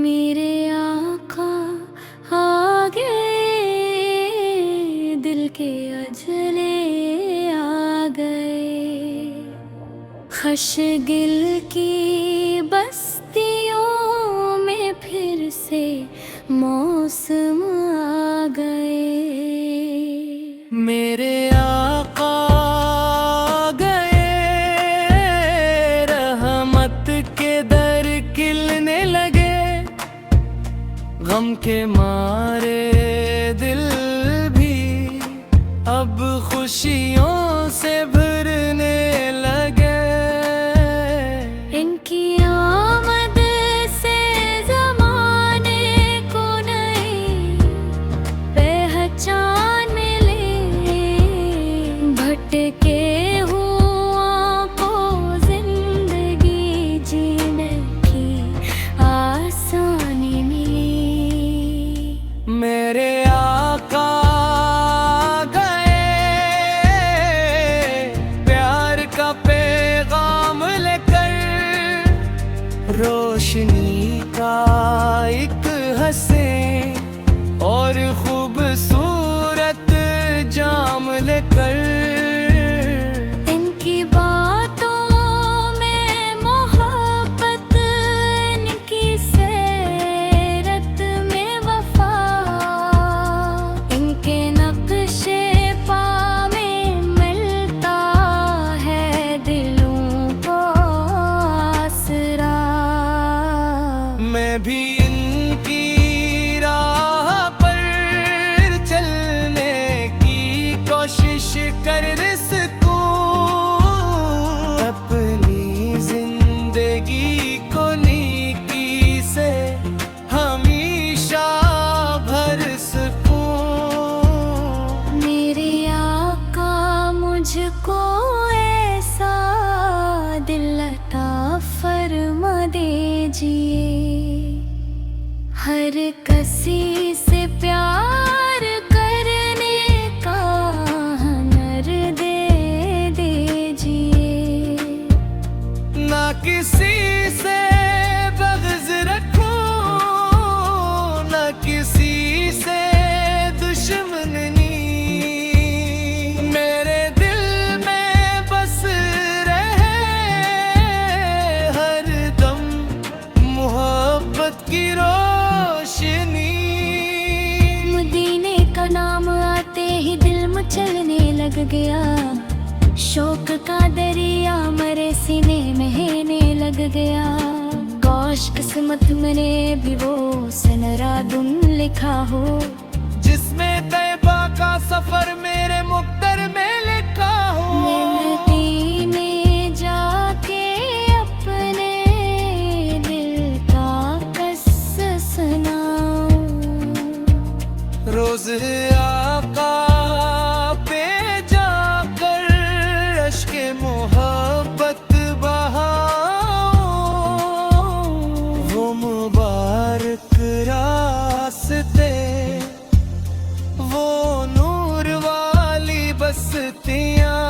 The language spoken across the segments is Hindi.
मेरे आका आ गए, दिल के अजले आ गए। खशगिल की बस्तियों में फिर से मौसम आ गए। मेरे आका आ गए, रहमत के दर खिलने लगे। गम के मारे दिल भी अब खुशियों से भरने लगे। इनकी आमद से ज़माने को नई पहचान मिली। भटके हुओं को जिंदगी जीने की आसानी मिली। मेरे आका आ गए, प्यार का पैगाम लेकर। रोशनी का एक हंसे और खूबसूरत जाम लेकर। इनकी बातों में मोहब्बत, इनकी सीरत में वफा। इनके नक्शे पा में मिलता है दिलों को आसरा। मैं भी इनकी राह पर चलने की कोशिश कर सकूं। अपनी जिंदगी को नेकी से हमेशा भर सकूं। मेरे आका मुझको ऐसा दिल अता फरमा दीजिए। हर किसी से प्यार करने का हुनर दे दीजिए। ना किसी से बग़्ज़ रखूं, ना किसी से दुश्मनी। मेरे दिल में बस रहे हर दम मोहब्बत की रोशनी। मदीने का नाम आते ही दिल मचलने लग गया। शौक का दरिया मरे सीने में हेने लग गया। काश किस्मत में भी वो सनरा दुन लिखा हो, जिसमें तैबा का सफर मेरे मुक़द्दर में लिखा हो। मदीने जाके अपने दिल का किस्सा सुनाऊं। रोज़ आका पे जाकर अश्के मोहब्बत बहाऊं। वो मुबारक रास्ते, वो नूर वाली बस्तियाँ,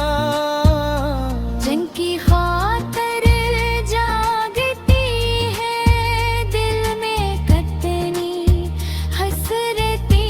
जिनकी खातर जागती है दिल में कितनी हसरती।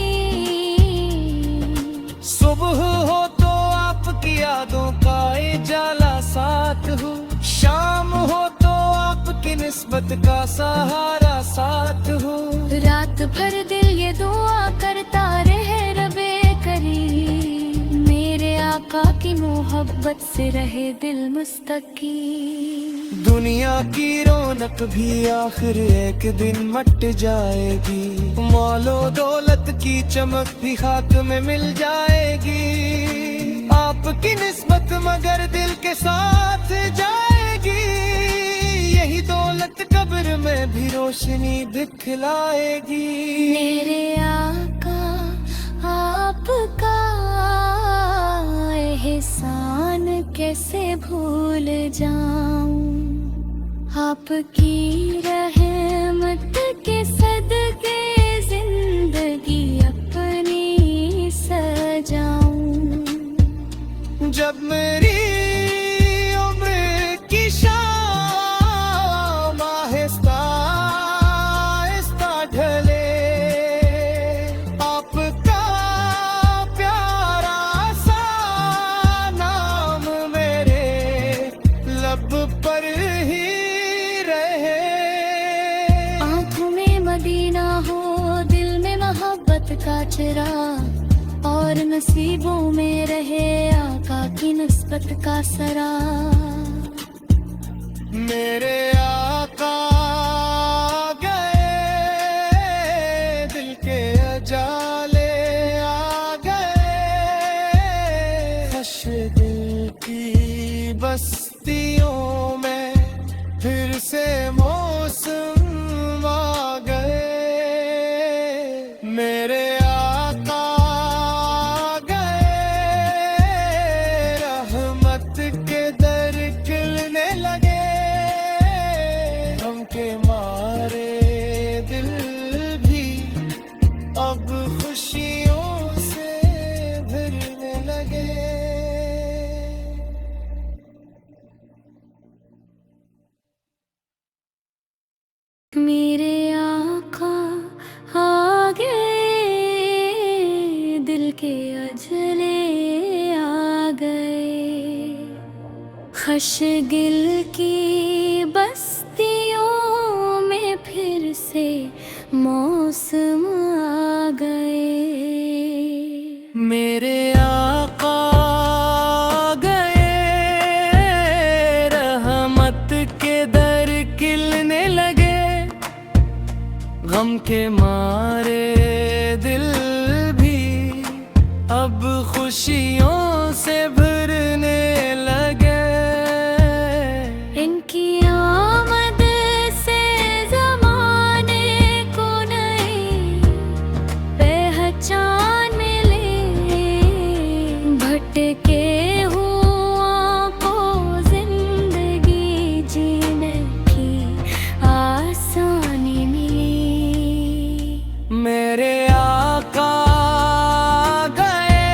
सुबह हो तो आपकी यादों का उजाला साथ हो। शाम हो तो आपकी निस्बत का सहारा साथ हो। रात भर दिल ये दुआ करता रहे रबे करीम। मेरे आका की मोहब्बत से रहे दिल मुस्तकीम। दुनिया की रौनक भी आखिर एक दिन मट जाएगी। मौलो दौलत की चमक भी खाक में मिल जाएगी। आपकी निस्बत मगर दिल के साथ जाएगी। यही दौलत कब्र में भी रोशनी दिखलाएगी। मेरे आका आपका एहसान कैसे भूल जाऊं। आपकी रहमत के सदके जिंदगी अपनी सजाऊं। जब मेरी उम्र की शाम आहिस्ता आहिस्ता रहमत का चिराग, और नसीबों में रहे आका की निस्बत का सरा। मेरे आका गए, दिल के अजाले आ गए, खश दिल की बस्तियों में फिर से मौसम आ गए। मेरे आका गए, रहमत के दर खिलने लगे, गम के मारे दिल भी अब खुशियों से भरने लगे। मेरे आका आ गए, दिल के अजले आ गए, खशगिल की बस्तियों में फिर से मौसम आ गए। मेरे आका गए, रहमत के दर खिलने लगे, गम के मारे दिल भी अब खुशियों से भरने लगे। इनकी आमद से ज़माने को नई पहचान मिले, भटके हुओं को जिंदगी जीने की आसानी मिली। मेरे आका गए,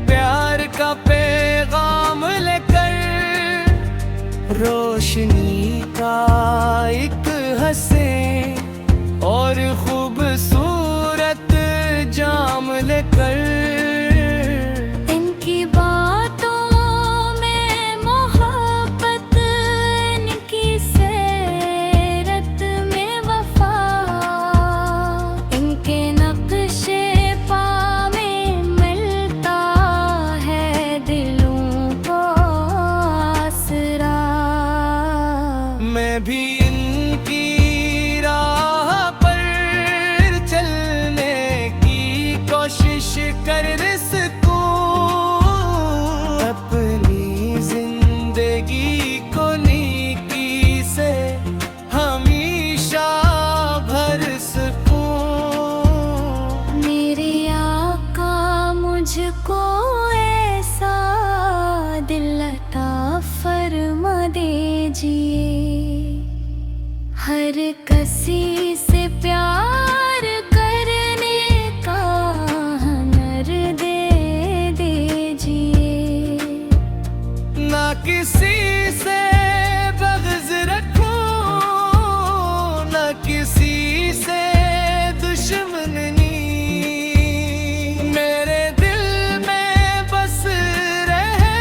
प्यार का पैगाम लेकर, रोशनी का एक हंसे और खूबसूरत जाम लेकर। इनकी बातों में मोहब्बत, इनकी सैरत में वफा, इनके नक्शे पा में मिलता है दिलों को आसरा। मैं भी इनकी राह पर चलने की कोशिश कर सकूं, अपनी जिंदगी को नेकी से हमेशा भर सकूं। मेरे आका मुझको ऐसा दिल अता फरमा दीजिए, हर किसी से प्यार करने का हुनर दे दीजिए, ना किसी से बग़्ज़ रखूं, ना किसी से दुश्मनी, मेरे दिल में बस रहे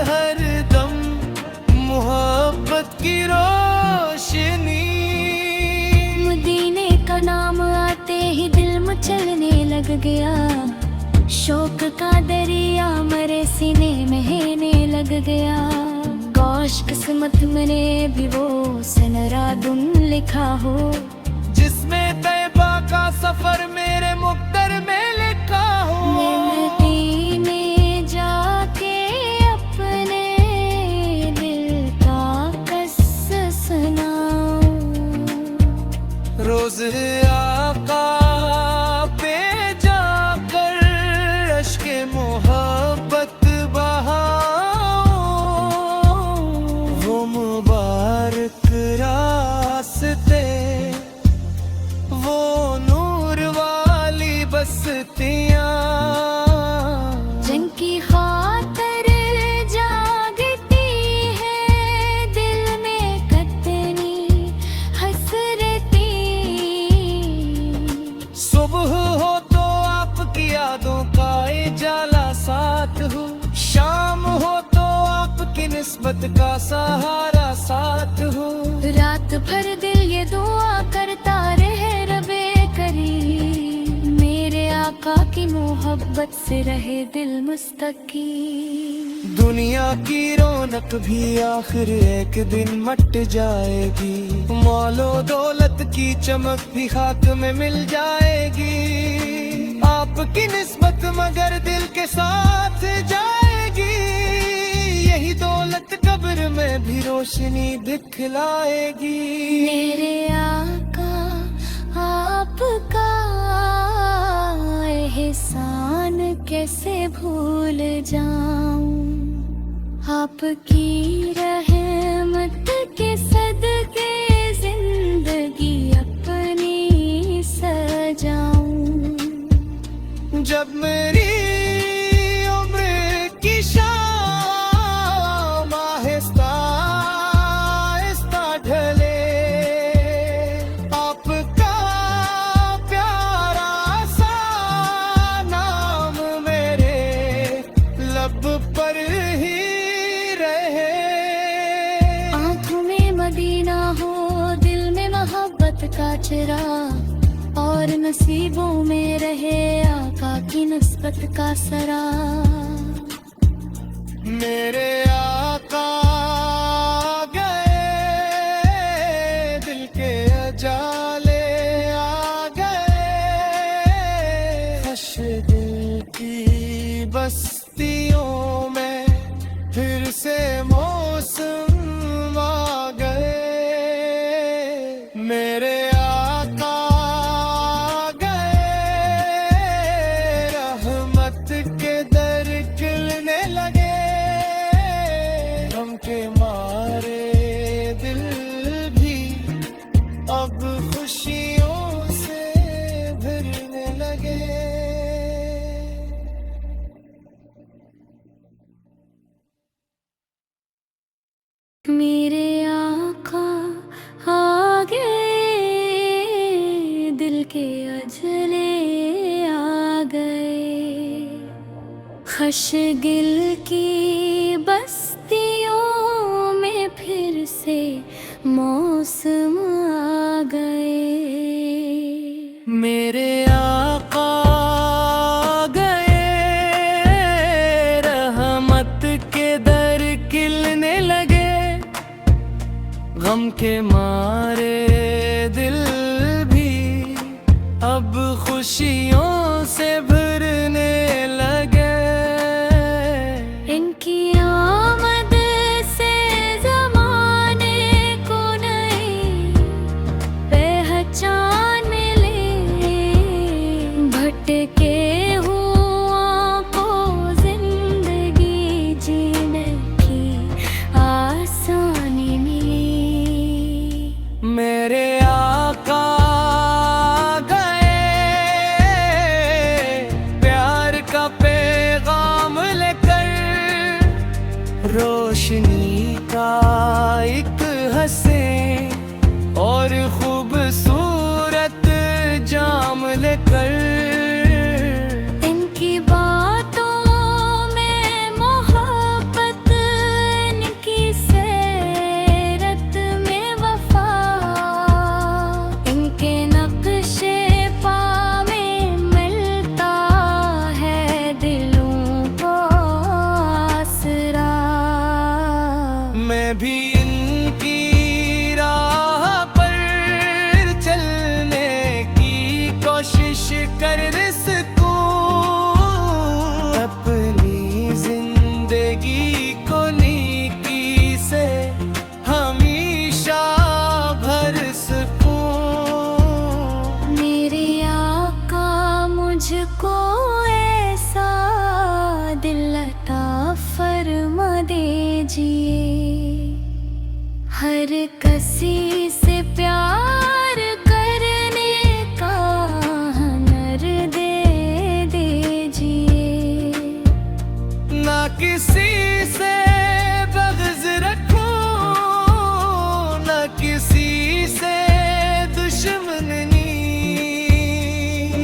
हर दम मोहब्बत की रोशनी। मदीने का नाम आते ही दिल मचलने लग गया, शौक का दरिया मरे सीने में बहने लग गया। काश किस्मत में भी वो सनरादुन लिखा हो, जिसमें तैबा का सफर मेरे मुक़द्दर में लिखा हो। मदीने जाके अपने दिल का किस्सा सुनाऊं, रोज़ आका पे जाकर अश्के मोहब्बत बहाऊं, वो मुबारक रास्ते, वो नूर वाली बस्तियाँ, जिनकी खातिर जागती है दिल में कितनी हसरती। सुबह हो तो आपकी यादों का जाला साथ हो, शाम हो तो आपकी निस्बत का सहारा साथ हो। रात भर दिल ये दुआ करता रहे मोहब्बत से रहे दिल मुस्तकी। दुनिया की रौनक भी आखिर एक दिन मट जाएगी, मौलो दौलत की चमक भी खाक में मिल जाएगी। आपकी निस्बत मगर दिल के साथ जाएगी, यही दौलत कब्र में भी रोशनी दिखलाएगी। मेरे आका आपका एहसान कैसे भूल जाऊं, आपकी रहमत के सदके जिंदगी अपनी सजाऊं। जब मेरी उम्र की शाम आहिस्ता आहिस्ता ढले, आपका प्यारा सा नाम मेरे लब पर ही रहे। आँखों में मदीना हो, दिल में मोहब्बत का चिराग, और नसीबों में रहे आका की निस्बत का सरा। मेरे आका गए, दिल के अजाले आ गए, खश दिल की बस्तियों में फिर से मौसम आ गए। मेरे आका गए, रहमत के दर खिलने लगे, गम के मारे दिल भी अब खुशियों से भरने लगे। मेरे आका आ गए, दिल के अजले आ गए, खशगिल की बस्तियों में फिर से मौसम आ गए। मेरे आका गए, रहमत के दर खिलने लगे, गम के मारे दिल भी अब खुशियों से भरने लगे। इनकी आमद से ज़माने को नई पहचान मिले, भटके हुआ को जिंदगी जीने की आसानी मिली। मेरे आका गए, प्यार का पैगाम लेकर, रोशनी का एक हंसे और खूबसूरत जाम लेकर। इनकी बातों में मोहब्बत, इनकी सैरत में वफा, इनके नक्शे पा में मिलता है दिलों को आसरा। मैं भी इनकी राह पर चलने की कोशिश कर सकूं, अपनी जिंदगी को नेकी से हमेशा भर सकूं। मेरे आका मुझको ऐसा दिल अता फरमा दीजिए, हर किसी से प्यार करने का हुनर दे दीजिए। ना किसी से बग़्ज़ रखूं, ना किसी से दुश्मनी,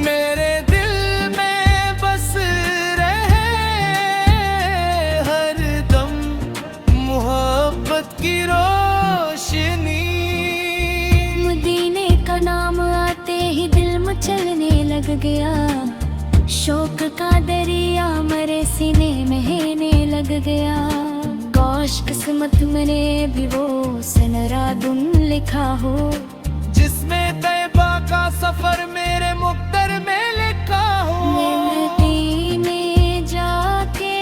मेरे दिल में बस रहे हर दम मोहब्बत की रोशनी। मदीने का नाम आते ही दिल मचलने लग गया, शोक का दरिया मेरे सीने में हेने लग गया। काश किस्मत में भी वो सनरादुन लिखा हो, जिसमें तैबा का सफर मेरे मुक़द्दर में लिखा हो। मदीने जाके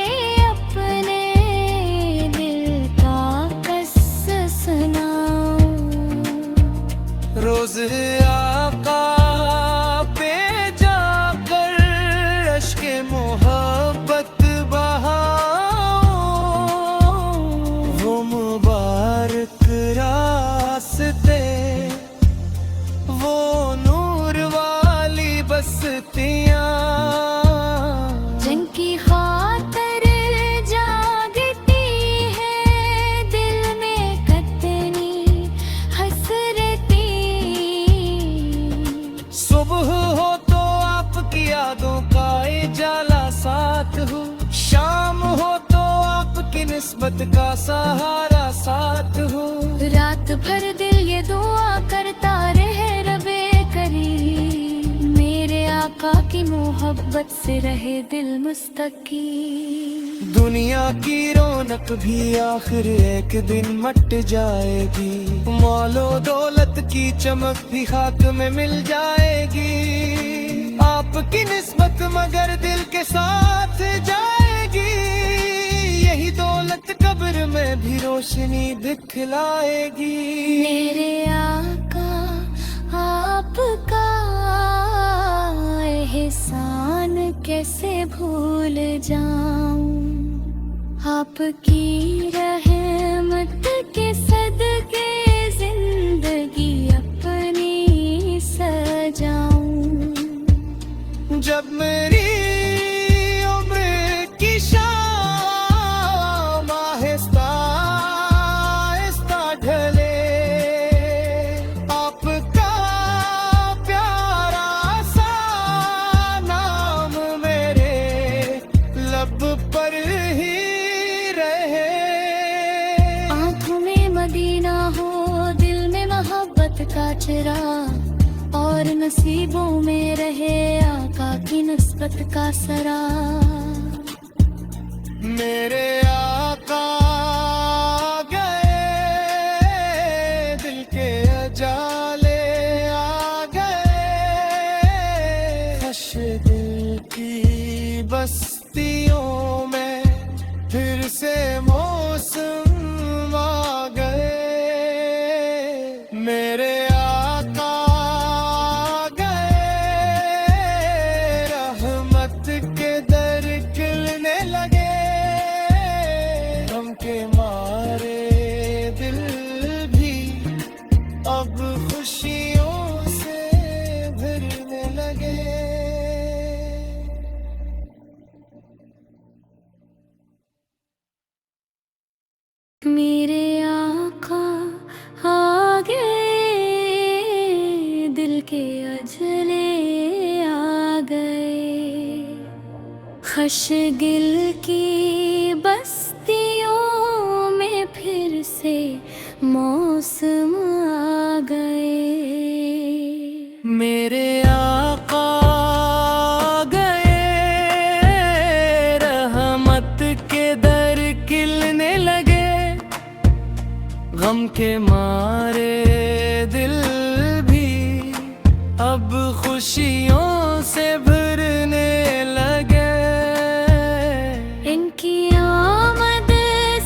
अपने दिल का किस्सा सुनाऊं, रोज आका पे जाकर अश्के मोहब्बत बहाऊं, वो मुबारक रास्ते, वो नूर वाली बस्तियां, जिनकी खातर जागती है दिल में कितनी हसरती। सुबह हो तो आपकी यादों का उजाला साथ हो, शाम हो तो आपकी निस्बत का सहारा साथ हो। रात भर दिल ये दुआ करता रहे रबे करीम, मेरे आका की मोहब्बत से रहे दिल मुस्तकी। दुनिया की रौनक भी आखिर एक दिन मट जाएगी, मौलो दौलत की चमक भी खाक में मिल जाएगी। आपकी निस्बत मगर दिल के साथ जाएगी, यही दौलत कब्र में भी रोशनी दिखलाएगी। मेरे आका आपका एहसान कैसे भूल जाऊं, आपकी रहमत के सदके जिंदगी अपनी सजाऊं। जब मेरी उम्र की शाम आहिस्ता आहिस्ता ढले, आपका प्यारा सा नाम मेरे लब पर ही रहे। आँखों में मदीना हो, दिल में मोहब्बत का चिराग, और नसीबों में रहे आका की निस्बत का सरा। मेरे आका गए, दिल के अजाले आ गए, खश दिल की बस्तियों में फिर से मौसम आ गए। मेरे आका गए, रहमत के दर खिलने लगे, गम के मारे दिल भी अब खुशियों से भरने लगे। मेरे आका आ गए, दिल के अजले आ गए, खशगिल की बस्तियों में फिर से मौसम आ गए। मेरे आका गए, रहमत के दर खिलने लगे, गम के मारे दिल भी अब खुशियों से भरने लगे। इनकी आमद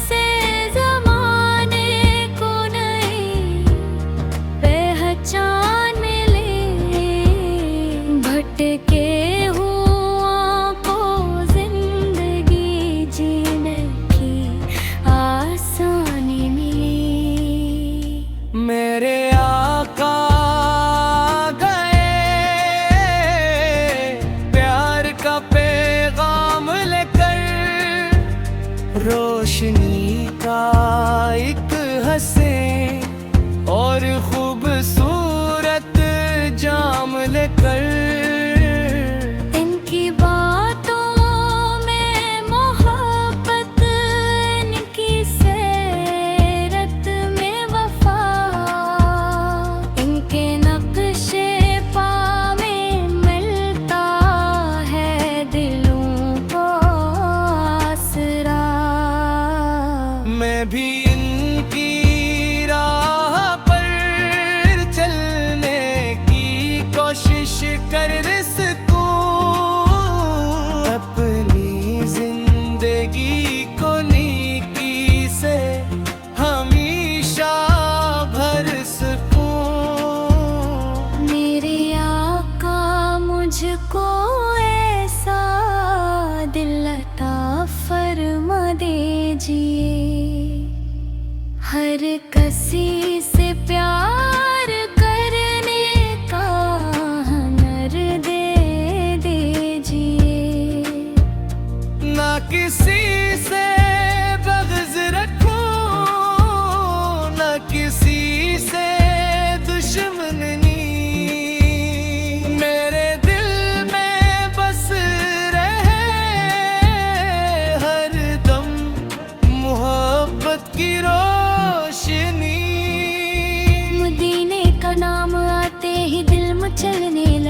से ज़माने को नई पहचान मिले, भटके हुआ को जिंदगी जीने की आसानी मिली।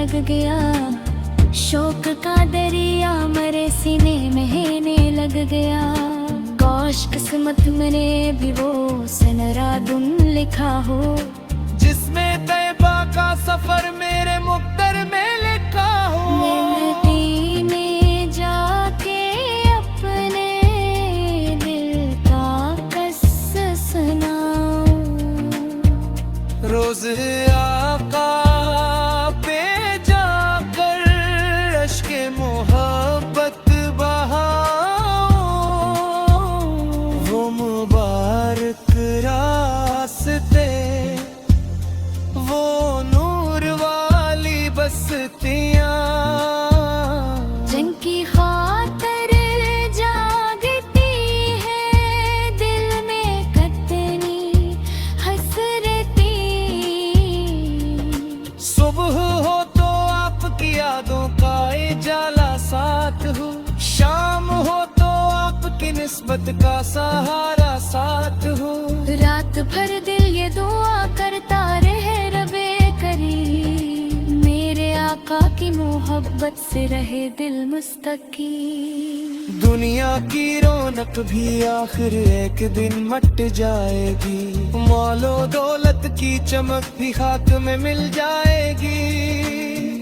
लग गया, शौक का दरिया मेरे सीने में हेने लग गया। काश किस्मत में भी वो सनरादुन लिखा हो, जिसमें तैबा का सफर मेरे मुक़द्दर में लिखा हो। मदीने जाके अपने दिल का किस्सा सुनाऊं, रोज़ आका पे जाकर अश्के मोहब्बत बहाऊं, वो मुबारक रास्ते, वो नूर वाली बस्तियाँ, जिनकी खातर जागती है दिल में कितनी हसरती। सुबह हो तो आपकी यादों का उजाला साथ हो, शाम हो तो आपकी निस्बत का सहारा साथ हो। रात भर दिल ये दुआ करता रहे रबे करीम, मेरे आका की मोहब्बत से रहे दिल मुस्तकीम। दुनिया की रौनक भी आखिर एक दिन मट जाएगी, मौलो दौलत की चमक भी खाक में मिल जाएगी।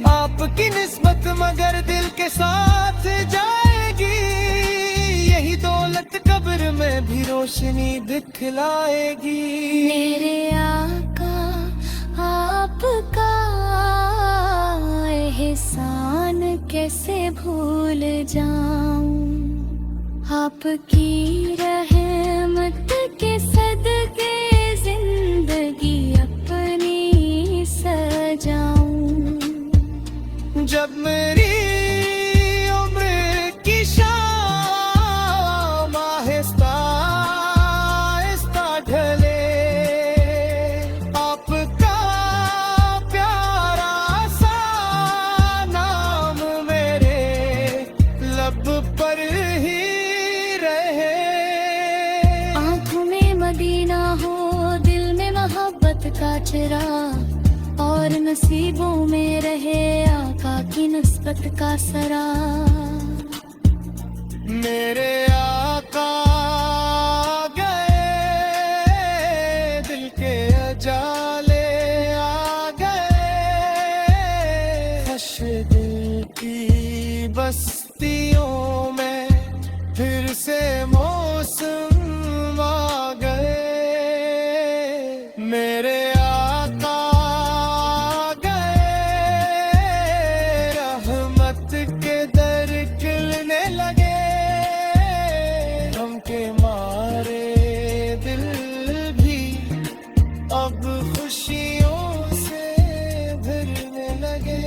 आपकी निस्बत मगर दिल के साथ जाएगी, यही दौलत कब्र में भी रोशनी दिखलाएगी। मेरे आका आपका एहसान कैसे भूल जाऊं, आपकी रहमत के सदके जिंदगी अपनी सजाऊं। जब मेरी उम्र की शाम आहिस्ता आहिस्ता ढले, आपका प्यारा सा नाम मेरे लब पर ही रहे। आँखों में मदीना हो, दिल में मोहब्बत का चिराग, और नसीबों में रहे आका की निस्बत का सरा। मेरे आका गए, दिल के अजाले आ गए, खश दिल की बस्तियों में फिर से मौसम आ गए। मेरे आका गए, रहमत के दर खिलने लगे, गम के मारे दिल भी अब खुशियों से भरने लगे।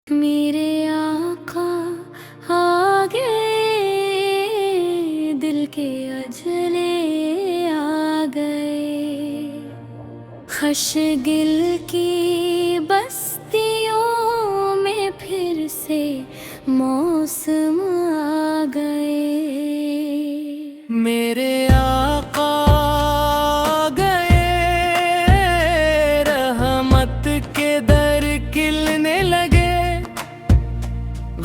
मेरे आका आ गए, दिल के अजले आ गए, खशगिल की बस्तियों में फिर से मौसम आ गए। मेरे आका गए, रहमत के दर खिलने लगे,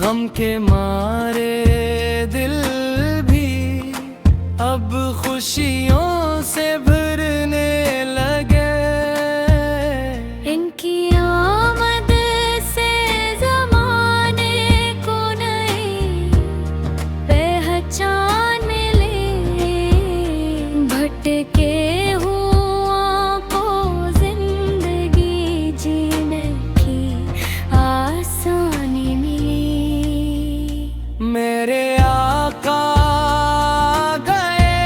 गम के मारे दिल भी अब खुशियों से भरने लगे। इनकी आमद से ज़माने को नई पहचान मिले, भटके हुओं को जिंदगी जीने की आसानी मिली। मेरे आका गए,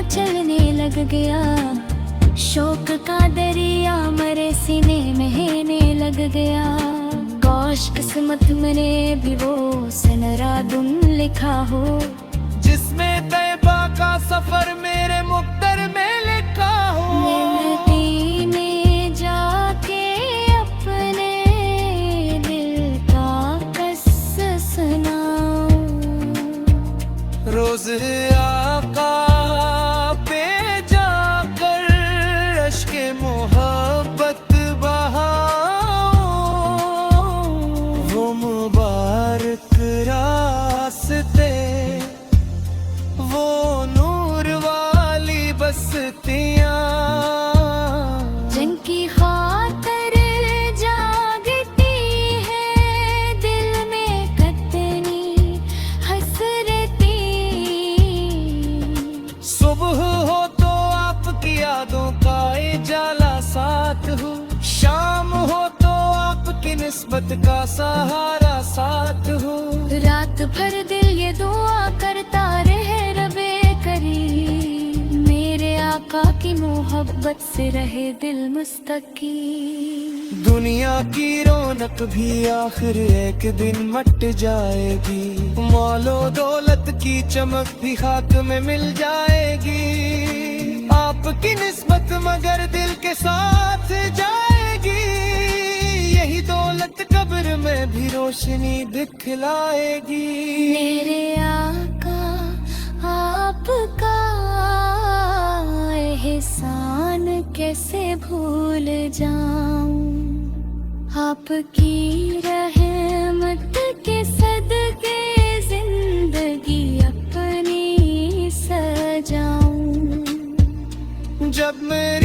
मचलने लग गया, शोक का दरिया मेरे सीने में बहने लग गया। काश किस्मत में भी वो सनरादुन लिखा हो, जिसमें तैबा का सफर मेरे मुक्तर में लिखा हो। में जाके अपने दिल का किस्सा सुनाऊं, रोज आका पे जाकर अश्के मोहब्बत बहाओ, वो मुबारक रास्ते, वो नूर वाली बस्तियाँ, जिनकी खातर जागती है दिल में कितनी हसरती। सुबह हो तो आपकी यादों का उजाला साथ हो, शाम हो तो आपकी निस्बत का सहारा साथ हो। रात भर दिल ये दुआ करता रहे रबे करीम, मेरे आका की मोहब्बत से रहे दिल मुस्तकीम। दुनिया की रौनक भी आखिर एक दिन मट जाएगी, मौलो दौलत की चमक भी खाक में मिल जाएगी। आपकी निस्बत मगर दिल के साथ जाएगी, यही दौलत कब्र में भी रोशनी दिखलाएगी। मेरे आका आपका एहसान कैसे भूल जाऊं, आपकी रहमत के सदके जिंदगी अपनी सजाऊं। जब मेरी